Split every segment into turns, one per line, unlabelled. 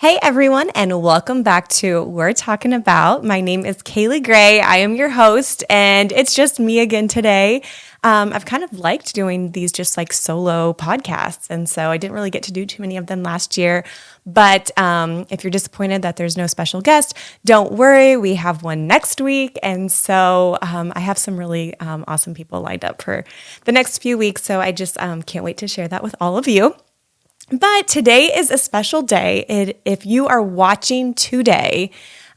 Hey everyone, and welcome back to We're Talking About. My name is Kaley Gray. I am your host, and it's just me again today. I've kind of liked doing these just like solo podcasts, and so I didn't really get to do too many of them last year. But if you're disappointed that there's no special guest, don't worry. We have one next week, and so I have some really awesome people lined up for the next few weeks. So I just can't wait to share that with all of you. But today is a special day. If you are watching today,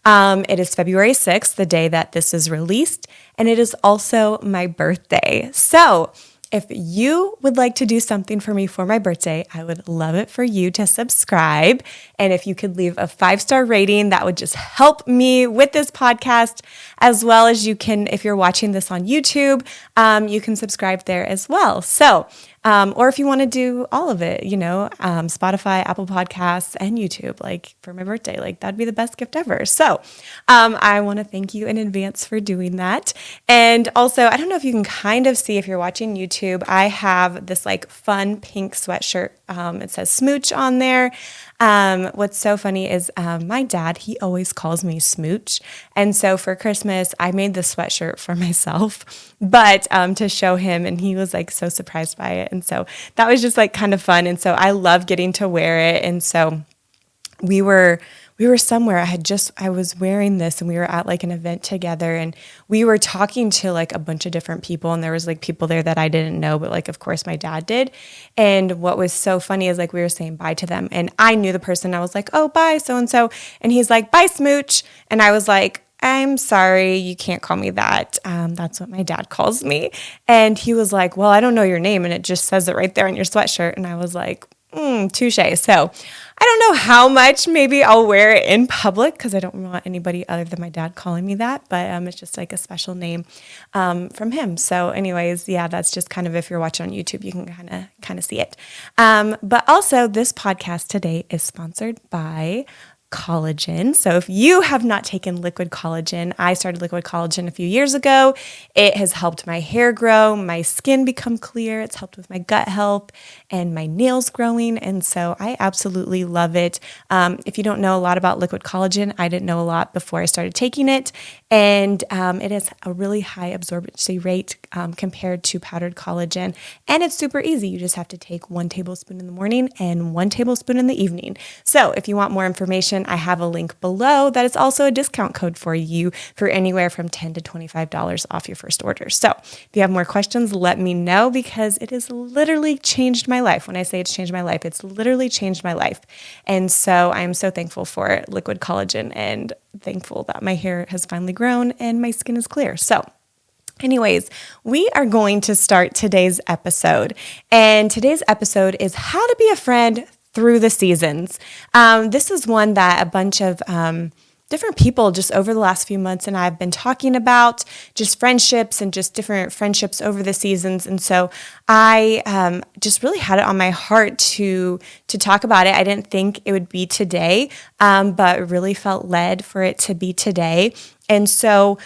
it is February 6th, the day that this is released, and it is also my birthday. So if you would like to do something for me for my birthday, I would love it for you to subscribe. And if you could leave a 5-star rating, that would just help me with this podcast, as well as you can, if you're watching this on YouTube, you can subscribe there as well. So, or if you want to do all of it, Spotify, Apple Podcasts, and YouTube, like for my birthday, like that'd be the best gift ever. So I want to thank you in advance for doing that. And also, I don't know if you can kind of see if you're watching YouTube, I have this like fun pink sweatshirt. It says Smooch on there. What's so funny is my dad, he always calls me Smooch. And so for Christmas, I made this sweatshirt for myself, but to show him, and he was like so surprised by it. And so that was just like kind of fun. And so I love getting to wear it. And so we were somewhere. I was wearing this, and we were at like an event together, and we were talking to like a bunch of different people, and there was like people there that I didn't know, but like, of course my dad did. And what was so funny is like, we were saying bye to them, and I knew the person. I was like, oh, bye, so-and-so. And he's like, bye, Smooch. And I was like, I'm sorry, you can't call me that. That's what my dad calls me. And he was like, well, I don't know your name, and it just says it right there on your sweatshirt. And I was like, touche. So I don't know how much maybe I'll wear it in public, because I don't want anybody other than my dad calling me that, but it's just like a special name from him. So anyways, yeah, that's just kind of, if you're watching on YouTube, you can kind of see it. But also, this podcast today is sponsored by collagen. So if you have not taken liquid collagen, I started liquid collagen a few years ago. It has helped my hair grow, my skin become clear. It's helped with my gut health and my nails growing. And so I absolutely love it. If you don't know a lot about liquid collagen, I didn't know a lot before I started taking it. And it has a really high absorbency rate compared to powdered collagen. And it's super easy. You just have to take 1 tablespoon in the morning and 1 tablespoon in the evening. So if you want more information, I have a link below that is also a discount code for you for anywhere from $10 to $25 off your first order. So if you have more questions, let me know, because it has literally changed my life. When I say it's changed my life, it's literally changed my life. And so I'm so thankful for liquid collagen, and thankful that my hair has finally grown and my skin is clear. So anyways, we are going to start today's episode. And today's episode is how to be a friend through the seasons. This is one that a bunch of different people just over the last few months and I've been talking about, just friendships and just different friendships over the seasons. And so I just really had it on my heart to talk about it. I didn't think it would be today, but really felt led for it to be today. And so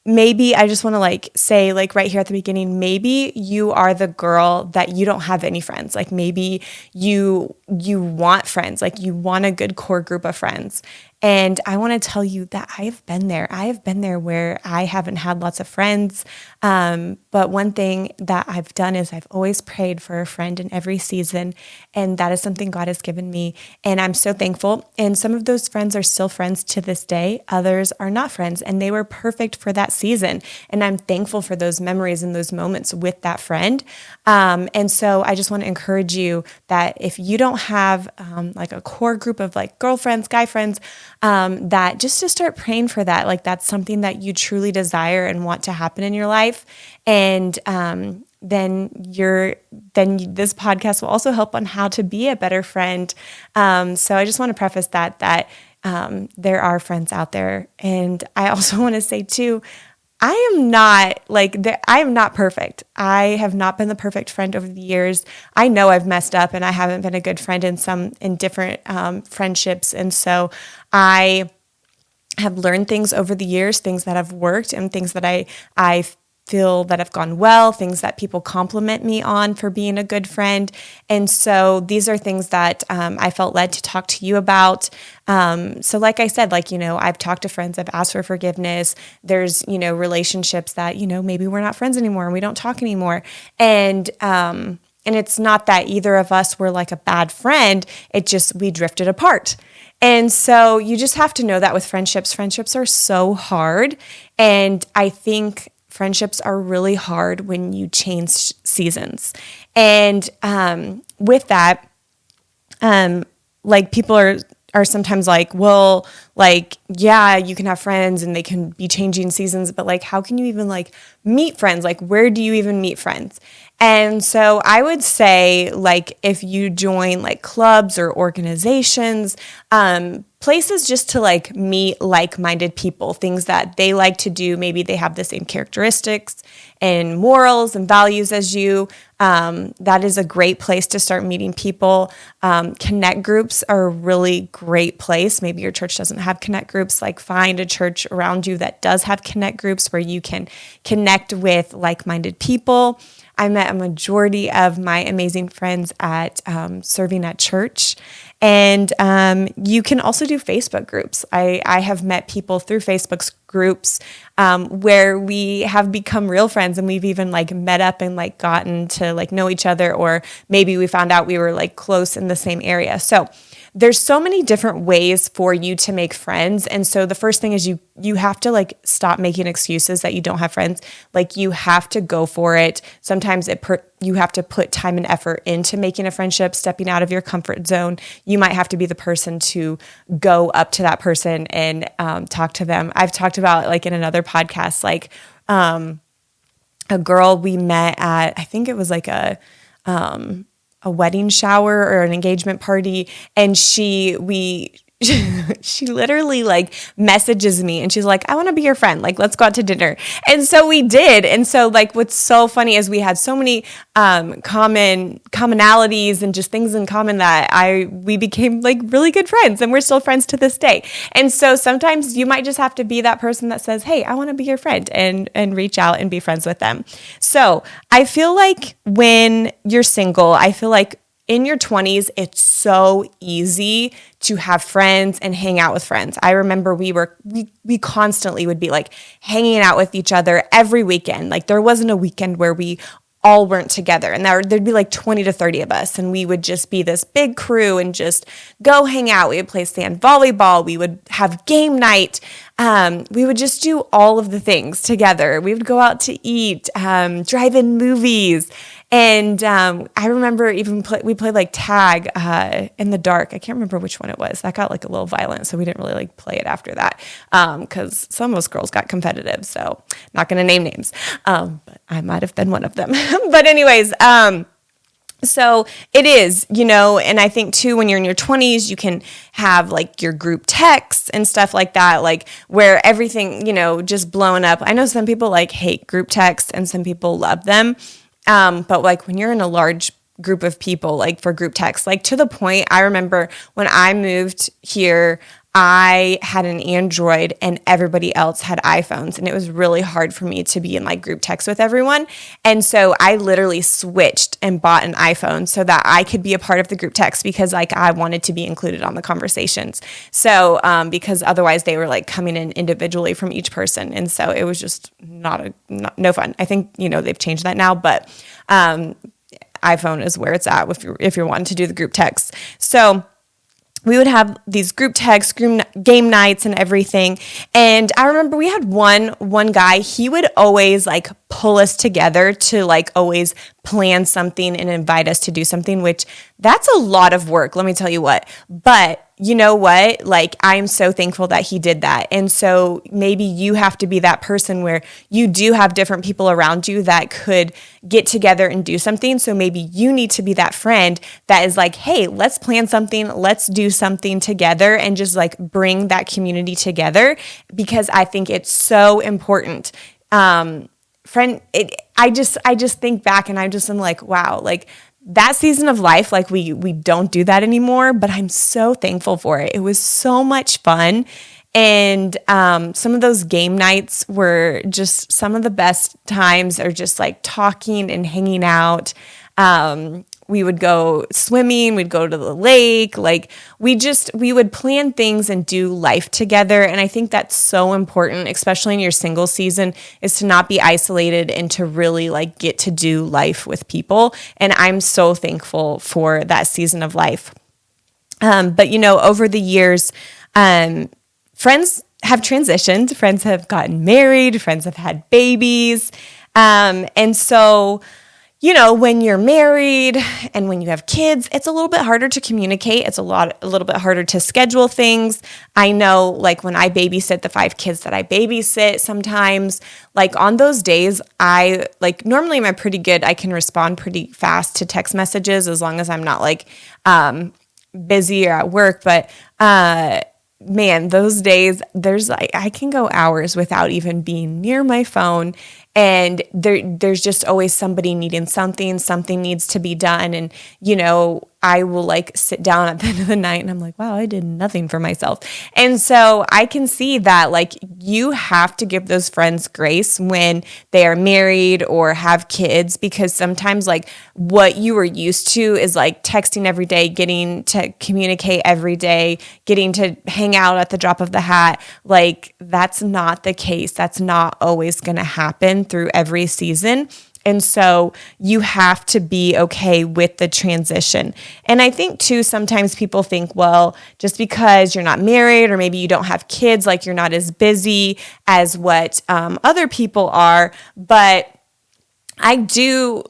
maybe I just want to like say, like right here at the beginning, maybe you are the girl that you don't have any friends. Like maybe you want friends, like you want a good core group of friends. And I want to tell you that I have been there. I have been there where I haven't had lots of friends. But one thing that I've done is I've always prayed for a friend in every season. And that is something God has given me. And I'm so thankful. And some of those friends are still friends to this day. Others are not friends. And they were perfect for that season. And I'm thankful for those memories and those moments with that friend. And so I just want to encourage you that if you don't have like a core group of like girlfriends, guy friends, that just to start praying for that, like that's something that you truly desire and want to happen in your life. And then this podcast will also help on how to be a better friend. So I just want to preface that there are friends out there. And I also want to say too, I am not perfect. I have not been the perfect friend over the years. I know I've messed up and I haven't been a good friend in different friendships. And so I have learned things over the years, things that have worked and things that I feel that have gone well, things that people compliment me on for being a good friend. And so these are things that I felt led to talk to you about. So like I said, I've talked to friends, I've asked for forgiveness. There's, relationships that, maybe we're not friends anymore and we don't talk anymore. And it's not that either of us were like a bad friend. It just, we drifted apart. And so you just have to know that with friendships. Friendships are so hard. And I think friendships are really hard when you change seasons. And with that, people are sometimes like, well, yeah, you can have friends and they can be changing seasons, but how can you even meet friends? Where do you even meet friends? And so I would say if you join clubs or organizations, places just to meet like-minded people, things that they like to do. Maybe they have the same characteristics and morals and values as you. That is a great place to start meeting people. Connect groups are a really great place. Maybe your church doesn't have connect groups. Find a church around you that does have connect groups where you can connect with like-minded people. I met a majority of my amazing friends at serving at church. And you can also do Facebook groups. I have met people through Facebook groups where we have become real friends, and we've even met up and gotten to know each other, or maybe we found out we were close in the same area. So there's so many different ways for you to make friends. And so the first thing is you have to stop making excuses that you don't have friends. You have to go for it. Sometimes you have to put time and effort into making a friendship, stepping out of your comfort zone. You might have to be the person to go up to that person and talk to them. I've talked about in another podcast, a girl we met at, I think it was a wedding shower or an engagement party. And she literally messages me and she's like, I want to be your friend. Let's go out to dinner. And so we did. And so what's so funny is we had so many commonalities and just things in common that we became really good friends, and we're still friends to this day. And so sometimes you might just have to be that person that says, hey, I want to be your friend, and reach out and be friends with them. So I feel when you're single, I feel in your 20s, it's so easy to have friends and hang out with friends. I remember we constantly would be hanging out with each other every weekend. There wasn't a weekend where we all weren't together, and there'd be 20 to 30 of us, and we would just be this big crew and just go hang out. We would play sand volleyball. We would have game night. We would just do all of the things together. We would go out to eat, drive-in movies. And I remember we played tag in the dark. I can't remember which one it was. That got a little violent, so we didn't really play it after that because some of us girls got competitive. So not going to name names, but I might have been one of them. But anyways, so it is, and I think too, when you're in your 20s, you can have your group texts and stuff like that, where everything, just blowing up. I know some people hate group texts and some people love them. But when you're in a large group of people, for group text, to the point, I remember when I moved here, I had an Android and everybody else had iPhones, and it was really hard for me to be in group text with everyone. And so I literally switched and bought an iPhone so that I could be a part of the group text, because I wanted to be included on the conversations. So, because otherwise they were coming in individually from each person. And so it was just no fun. I think, they've changed that now, but, iPhone is where it's at if you're wanting to do the group text. So we would have these group texts, game nights and everything. And I remember we had one guy, he would always pull us together to always plan something and invite us to do something, which that's a lot of work, let me tell you what. But you know what? I'm so thankful that he did that. And so maybe you have to be that person where you do have different people around you that could get together and do something. So maybe you need to be that friend that is hey, let's plan something, let's do something together, and just bring that community together, because I think it's so important. I just think back and I'm wow, that season of life, we don't do that anymore, but I'm so thankful for it. It was so much fun. And some of those game nights were just some of the best times, are just like talking and hanging out. We would go swimming, we'd go to the lake, like we would plan things and do life together. And I think that's so important, especially in your single season, is to not be isolated and to really like get to do life with people. And I'm so thankful for that season of life. But over the years, friends have transitioned, friends have gotten married, friends have had babies. And so when you're married and when you have kids, it's a little bit harder to communicate. It's a little bit harder to schedule things. I know, like when I babysit the 5 kids that I babysit, sometimes like on those days, normally I'm pretty good. I can respond pretty fast to text messages as long as I'm not like busy or at work. But man, those days, I can go hours without even being near my phone. And there's just always somebody needing something needs to be done. And, I will like sit down at the end of the night and I'm like, wow, I did nothing for myself. And so I can see that like you have to give those friends grace when they are married or have kids, because sometimes like what you were used to is like texting every day, getting to communicate every day, getting to hang out at the drop of the hat. Like that's not the case. That's not always going to happen through every season. And so you have to be okay with the transition. And I think too, sometimes people think, well, just because you're not married or maybe you don't have kids, like you're not as busy as what other people are. But I do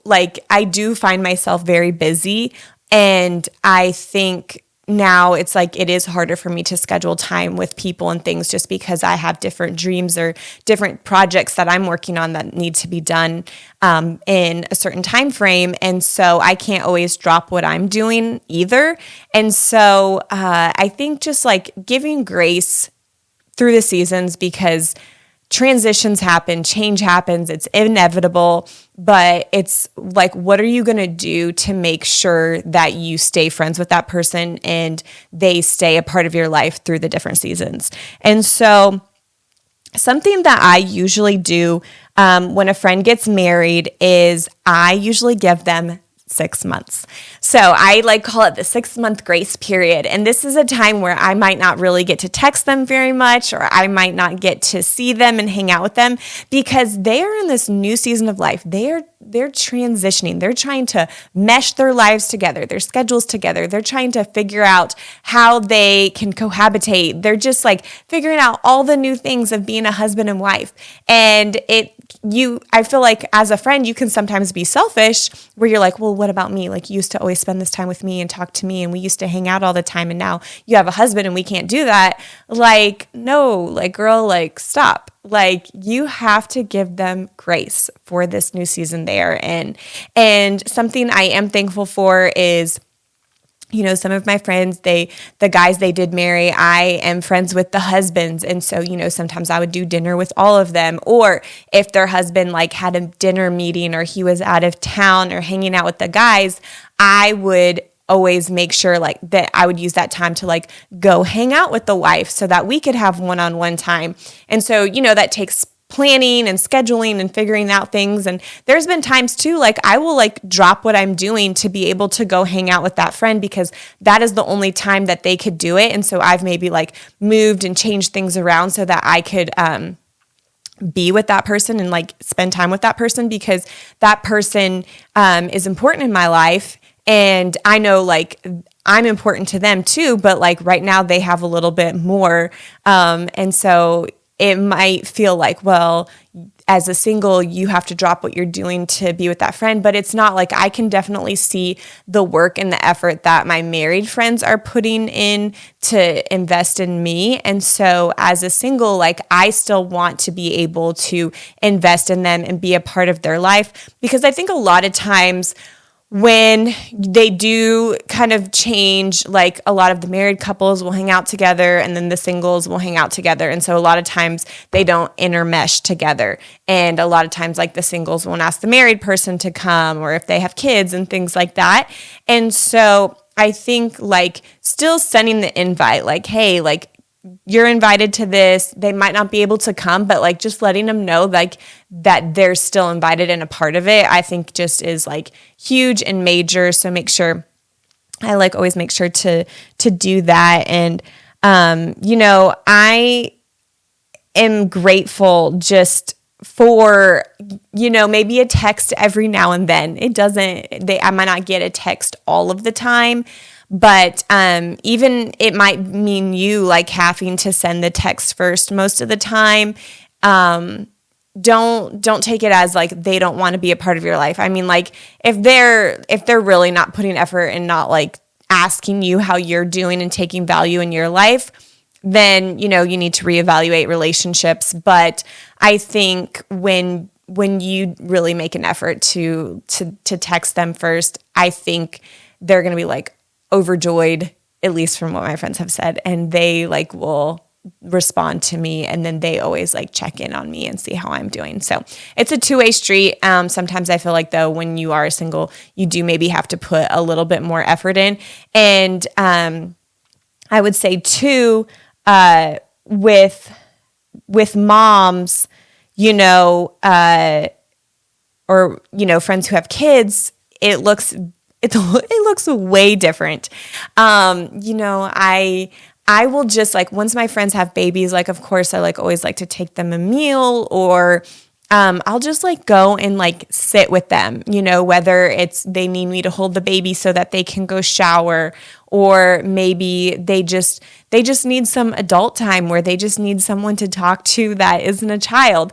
find myself very busy. And I think now it's like it is harder for me to schedule time with people and things just because I have different dreams or different projects that I'm working on that need to be done in a certain time frame. And so I can't always drop what I'm doing either. And so I think just like giving grace through the seasons, because transitions happen, change happens, it's inevitable, but it's like, what are you going to do to make sure that you stay friends with that person and they stay a part of your life through the different seasons? And so something that I usually do when a friend gets married is I usually give them 6 months. So I call it the 6-month grace period. And this is a time where I might not really get to text them very much, or I might not get to see them and hang out with them, because they are in this new season of life. They're transitioning. They're trying to mesh their lives together, their schedules together. They're trying to figure out how they can cohabitate. They're just like figuring out all the new things of being a husband and wife. And I feel like as a friend, you can sometimes be selfish where you're like, well, what about me? Like you used to always spend this time with me and talk to me, and we used to hang out all the time, and now you have a husband and we can't do that. Like, no, like girl, like stop. Like you have to give them grace for this new season they're in. And something I am thankful for is, some of my friends, the guys they did marry, I am friends with the husbands. And so, sometimes I would do dinner with all of them. Or if their husband had a dinner meeting or he was out of town or hanging out with the guys, I would always make sure that I would use that time to go hang out with the wife so that we could have one-on-one time. And so, that takes planning and scheduling and figuring out things. And there's been times too, I will drop what I'm doing to be able to go hang out with that friend, because that is the only time that they could do it. And so I've maybe moved and changed things around so that I could be with that person and spend time with that person, because that person is important in my life. And I know I'm important to them too, but right now they have a little bit more. And so it might feel well, as a single, you have to drop what you're doing to be with that friend. But it's not. I can definitely see the work and the effort that my married friends are putting in to invest in me. And so as a single, I still want to be able to invest in them and be a part of their life, because I think a lot of times when they do kind of change, a lot of the married couples will hang out together and then the singles will hang out together. And so a lot of times they don't intermesh together. And a lot of times the singles won't ask the married person to come, or if they have kids and things like that. And so I think still sending the invite, hey, you're invited to this. They might not be able to come, but like just letting them know like that they're still invited and a part of it, I think just is like huge and major. So I like always make sure to do that. And, I am grateful just for, maybe a text every now and then. I might not get a text all of the time, but even it might mean you like having to send the text first most of the time. Don't take it as like they don't want to be a part of your life. I mean, like if they're really not putting effort and not like asking you how you're doing and taking value in your life, then you need to reevaluate relationships. But I think when you really make an effort to text them first, I think they're going to be like overjoyed, at least from what my friends have said, and they like will respond to me, and then they always like check in on me and see how I'm doing. So it's a two-way street. Sometimes I feel like though when you are single, you do maybe have to put a little bit more effort in. And I would say too, with moms, friends who have kids, it looks way different. I will just like, once my friends have babies, like, of course I like always like to take them a meal, or I'll just like go and like sit with them, whether it's they need me to hold the baby so that they can go shower, or maybe they just need some adult time where they just need someone to talk to that isn't a child.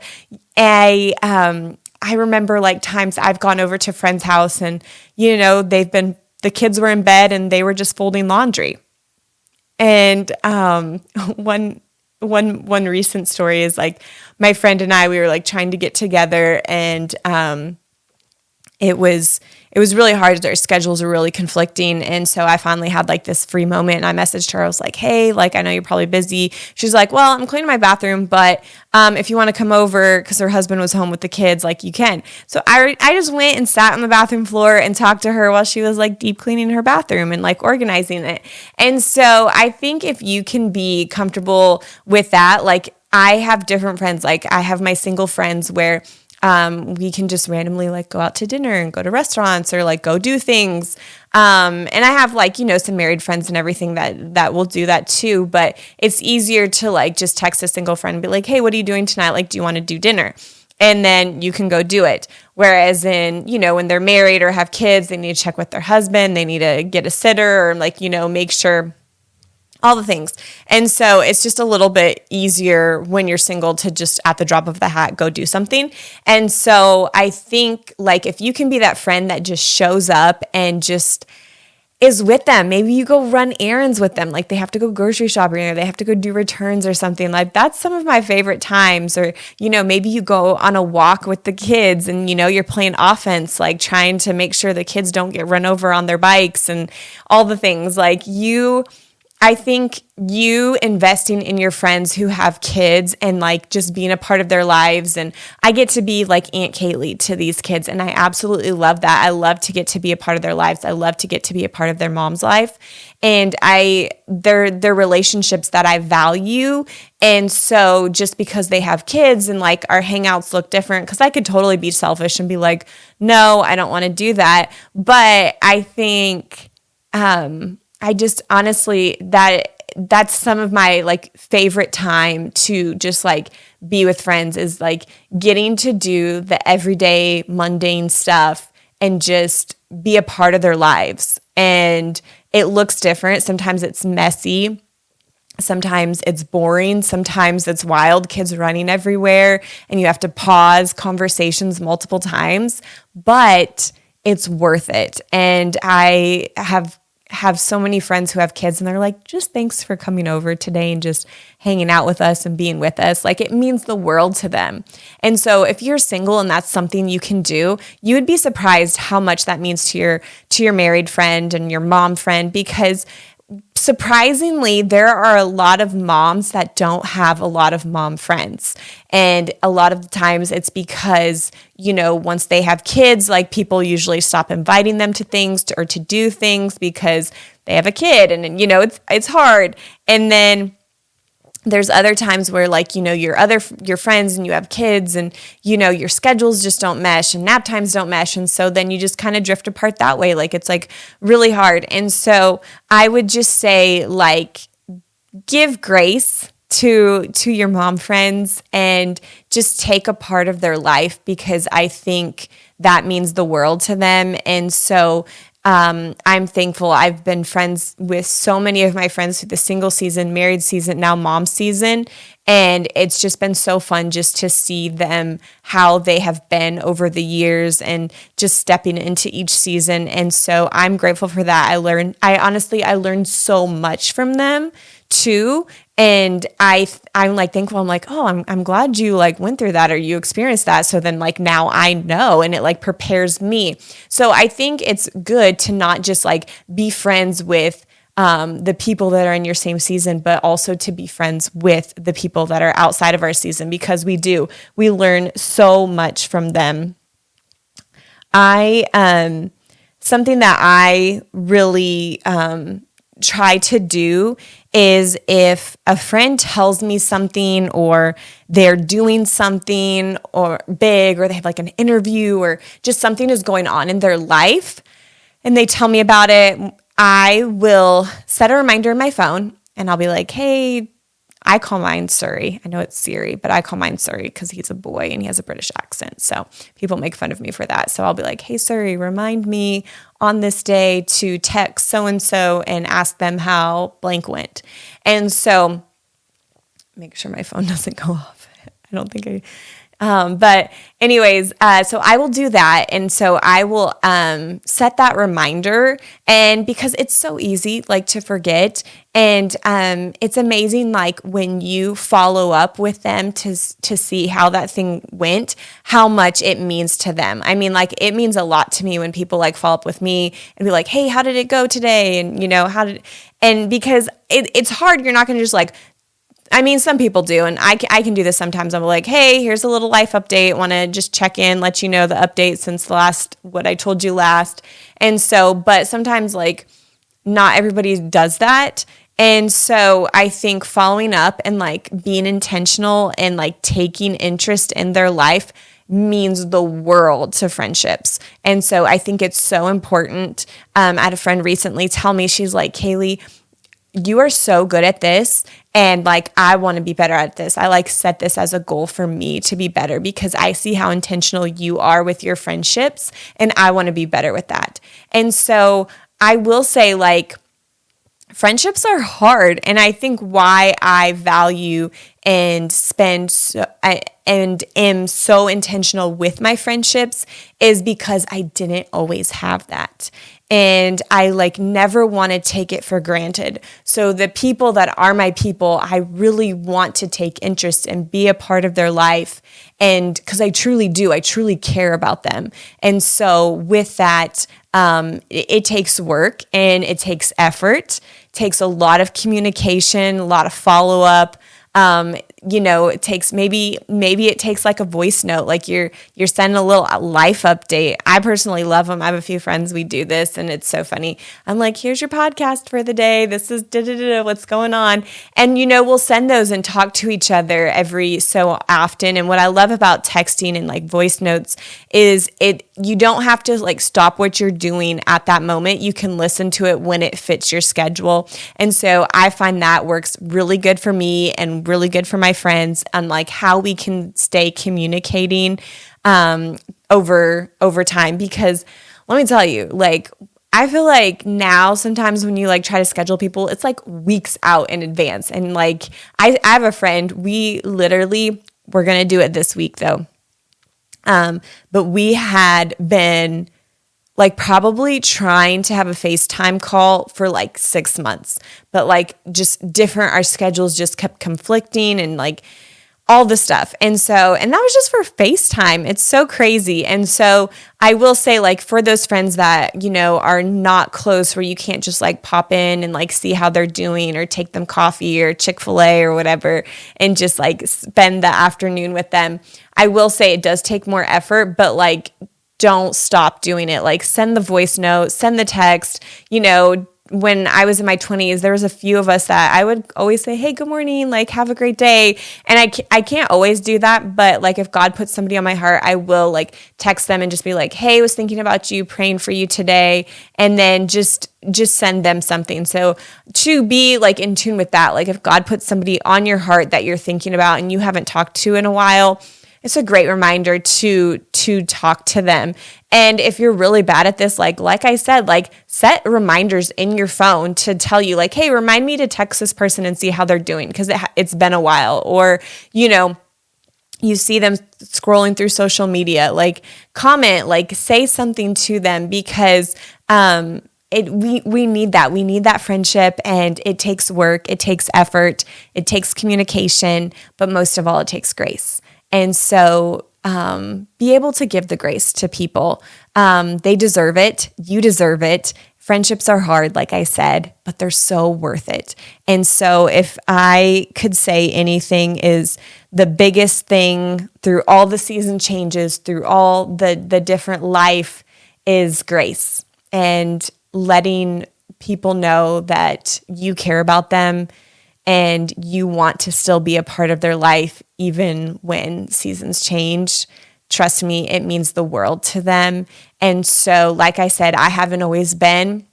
I remember like times I've gone over to a friend's house and, the kids were in bed and they were just folding laundry. And one recent story is like my friend and we were like trying to get together, and it was really hard. Our schedules were really conflicting. And so I finally had like this free moment, and I messaged her. I was like, hey, like, I know you're probably busy. She's like, well, I'm cleaning my bathroom, but if you want to come over, because her husband was home with the kids, like you can. So I just went and sat on the bathroom floor and talked to her while she was like deep cleaning her bathroom and like organizing it. And so I think if you can be comfortable with that, like I have different friends, like I have my single friends where we can just randomly like go out to dinner and go to restaurants or like go do things. And I have like, some married friends and everything that will do that too. But it's easier to like just text a single friend and be like, hey, what are you doing tonight? Like, do you want to do dinner? And then you can go do it. Whereas in, when they're married or have kids, they need to check with their husband. They need to get a sitter or like, make sure all the things. And so it's just a little bit easier when you're single to just at the drop of the hat, go do something. And so I think like if you can be that friend that just shows up and just is with them, maybe you go run errands with them. Like they have to go grocery shopping or they have to go do returns or something. Like that's some of my favorite times. Or, maybe you go on a walk with the kids and, you're playing offense, like trying to make sure the kids don't get run over on their bikes and all the things like I think you investing in your friends who have kids and like just being a part of their lives. And I get to be like Aunt Kaley to these kids. And I absolutely love that. I love to get to be a part of their lives. I love to get to be a part of their mom's life. And they're relationships that I value. And so just because they have kids and like our hangouts look different, because I could totally be selfish and be like, no, I don't want to do that. But I think, I just honestly, that's some of my like favorite time to just like be with friends is like getting to do the everyday mundane stuff and just be a part of their lives. And it looks different. Sometimes it's messy. Sometimes it's boring. Sometimes it's wild, kids running everywhere, and you have to pause conversations multiple times, but it's worth it. And I have so many friends who have kids and they're like, just thanks for coming over today and just hanging out with us and being with us. Like it means the world to them. And so if you're single and that's something you can do, you would be surprised how much that means to your married friend and your mom friend, because surprisingly, there are a lot of moms that don't have a lot of mom friends. And a lot of the times it's because, once they have kids, like people usually stop inviting them to things or to do things because they have a kid and, it's hard. And then there's other times where like, your friends and you have kids and, your schedules just don't mesh and nap times don't mesh. And so then you just kind of drift apart that way. Like it's like really hard. And so I would just say like, give grace to your mom friends and just take a part of their life, because I think that means the world to them. And so I'm thankful. I've been friends with so many of my friends through the single season, married season, now mom season. And it's just been so fun just to see them, how they have been over the years and just stepping into each season. And so I'm grateful for that. I learned so much from them too. And I'm like thankful. I'm like, oh, I'm glad you like went through that or you experienced that. So then like now I know, and it like prepares me. So I think it's good to not just like be friends with the people that are in your same season, but also to be friends with the people that are outside of our season, because we learn so much from them. Something that I really try to do is if a friend tells me something or they're doing something or big, or they have like an interview or just something is going on in their life and they tell me about it, I will set a reminder in my phone and I'll be like, hey, I call mine Surrey. I know it's Siri, but I call mine Surrey because he's a boy and he has a British accent. So people make fun of me for that. So I'll be like, hey, Surrey, remind me on this day to text so-and-so and ask them how blank went. And so make sure my phone doesn't go off. I don't think but anyways, so I will do that. And so I will set that reminder, and because it's so easy like to forget, and it's amazing like when you follow up with them to see how that thing went, how much it means to them. I mean, like it means a lot to me when people like follow up with me and be like, hey, how did it go today? And and because it's hard, you're not going to just like, I mean, some people do, and I can do this sometimes. I'm like, hey, here's a little life update. Want to just check in, let you know the update since what I told you last. And so, but sometimes like not everybody does that. And so I think following up and like being intentional and like taking interest in their life means the world to friendships. And so I think it's so important. I had a friend recently tell me, she's like, Kaley, you are so good at this. And like, I want to be better at this. I like set this as a goal for me to be better because I see how intentional you are with your friendships and I want to be better with that. And so I will say like, friendships are hard. And I think why I value and and am so intentional with my friendships is because I didn't always have that. And I like never want to take it for granted. So the people that are my people, I really want to take interest and be a part of their life. And because I truly do, I truly care about them. And so with that, it takes work and it takes effort, it takes a lot of communication, a lot of follow-up. It takes maybe it takes like a voice note, like you're sending a little life update. I personally love them. I have a few friends, we do this and it's so funny. I'm like, here's your podcast for the day. This is what's going on. And, we'll send those and talk to each other every so often. And what I love about texting and like voice notes is you don't have to like stop what you're doing at that moment. You can listen to it when it fits your schedule. And so I find that works really good for me and really good for my friends, and like how we can stay communicating over time. Because let me tell you, like I feel like now sometimes when you like try to schedule people, it's like weeks out in advance. And like I have a friend, we're gonna do it this week though. But we had been like probably trying to have a FaceTime call for like 6 months, but like just different, our schedules just kept conflicting and like all the stuff. And that was just for FaceTime. It's so crazy. And so I will say like for those friends that, are not close where you can't just like pop in and like see how they're doing or take them coffee or Chick-fil-A or whatever and just like spend the afternoon with them. I will say it does take more effort, but like, don't stop doing it. Like send the voice note, send the text, when I was in my 20s, there was a few of us that I would always say, hey, good morning, like, have a great day. And I can't always do that, but like if God puts somebody on my heart, I will like text them and just be like, hey, I was thinking about you, praying for you today. And then just send them something. So to be like in tune with that, like if God puts somebody on your heart that you're thinking about and you haven't talked to in a while, it's a great reminder to talk to them. And if you're really bad at this, like I said, like set reminders in your phone to tell you like, hey, remind me to text this person and see how they're doing because it's been a while. Or, you see them scrolling through social media, like comment, like say something to them because we need that. We need that friendship, and it takes work, it takes effort, it takes communication, but most of all, it takes grace. And so be able to give the grace to people. They deserve it. You deserve it. Friendships are hard, like I said, but they're so worth it. And so if I could say anything is the biggest thing through all the season changes, through all the different life is grace and letting people know that you care about them and you want to still be a part of their life even when seasons change. Trust me, it means the world to them. And so, like I said, I haven't always been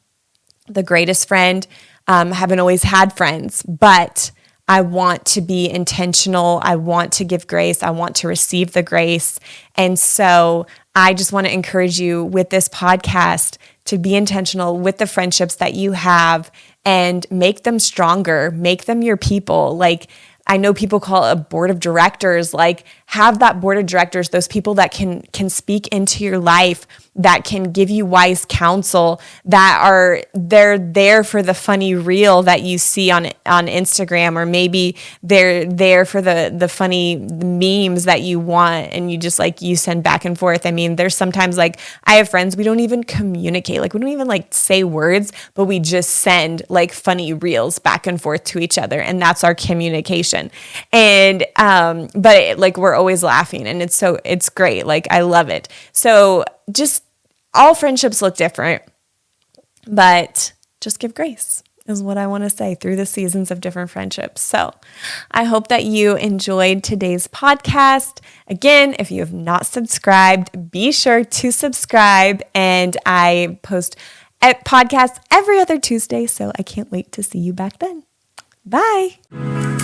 the greatest friend, haven't always had friends, but I want to be intentional. I want to give grace. I want to receive the grace. And so I just want to encourage you with this podcast to be intentional with the friendships that you have and make them stronger, make them your people. Like I know people call it a board of directors, like have that board of directors, those people that can speak into your life, that can give you wise counsel, they're there for the funny reel that you see on Instagram, or maybe they're there for the funny memes that you want and you just like you send back and forth. I mean, there's sometimes like I have friends, we don't even communicate, like we don't even like say words, but we just send like funny reels back and forth to each other, and that's our communication. And but we're always laughing, and it's great. Like I love it. So just all friendships look different, but just give grace is what I want to say through the seasons of different friendships. So I hope that you enjoyed today's podcast. Again, if you have not subscribed, be sure to subscribe. And I post podcasts every other Tuesday, so I can't wait to see you back then. Bye.